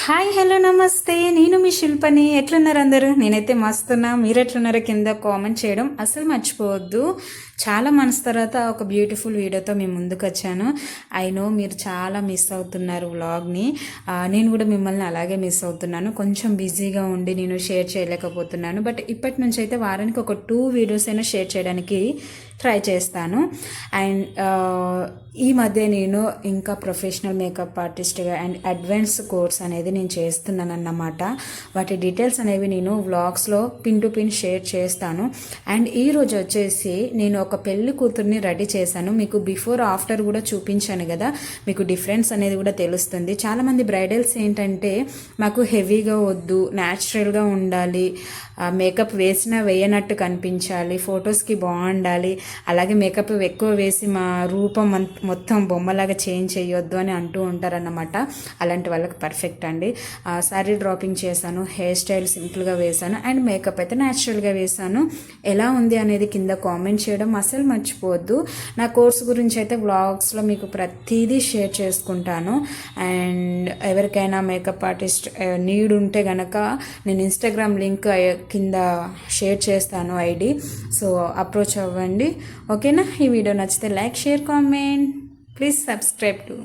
Hi hello నమస్తే, నేను మీ శిల్పని. ఎట్లున్నారు అందరూ? నేనైతే మస్తున్నా. మీరు ఎట్లున్నారో కింద కామెంట్ చేయడం అసలు మర్చిపోవద్దు. చాలా మనసు తర్వాత ఒక బ్యూటిఫుల్ వీడియోతో మేము ముందుకు వచ్చాను. ఐ నో మీరు చాలా మిస్ అవుతున్నారు వ్లాగ్ని. నేను కూడా మిమ్మల్ని అలాగే మిస్ అవుతున్నాను. కొంచెం బిజీగా ఉండి నేను షేర్ చేయలేకపోతున్నాను. బట్ ఇప్పటి నుంచి అయితే వారానికి ఒక 2 వీడియోస్ అయినా షేర్ చేయడానికి ట్రై చేస్తాను. అండ్ ఈ మధ్య నేను ఇంకా ప్రొఫెషనల్ మేకప్ ఆర్టిస్ట్గా అండ్ అడ్వాన్స్ కోర్స్ అనేది నేను చేస్తున్నాను అన్నమాట. వాటి డీటెయిల్స్ అనేవి నేను వ్లాగ్స్లో పిన్ టు పిన్ షేర్ చేస్తాను. అండ్ ఈరోజు వచ్చేసి నేను ఒక పెళ్లి కూతుర్ని రెడీ చేశాను. మీకు బిఫోర్ ఆఫ్టర్ కూడా చూపించాను కదా, మీకు డిఫరెన్స్ అనేది కూడా తెలుస్తుంది. చాలామంది బ్రైడల్స్ ఏంటంటే మాకు హెవీగా వద్దు, న్యాచురల్గా ఉండాలి, మేకప్ వేసినా వేయనట్టు కనిపించాలి, ఫొటోస్కి బాగుండాలి, అలాగే మేకప్ ఎక్కువ వేసి మా రూపం మొత్తం బొమ్మలాగా చేంజ్ చేయొద్దు అని అంటూ ఉంటారన్నమాట. అలాంటి వాళ్ళకి పర్ఫెక్ట్ అండి. శారీ డ్రాపింగ్ చేశాను, హెయిర్ స్టైల్ సింపుల్గా వేశాను, అండ్ మేకప్ అయితే న్యాచురల్గా వేశాను. ఎలా ఉంది అనేది కింద కామెంట్ చేయడం అసలు మర్చిపోవద్దు. నా కోర్స్ గురించి అయితే వ్లాగ్స్లో మీకు ప్రతిదీ షేర్ చేసుకుంటాను. అండ్ ఎవరికైనా మేకప్ ఆర్టిస్ట్ నీడ్ ఉంటే కనుక నేను ఇన్స్టాగ్రామ్ లింక్ కింద షేర్ చేస్తాను, ఐడి. సో అప్రోచ్ అవ్వండి, ఓకేనా? ఈ వీడియో నచ్చితే like, share, comment, please subscribe to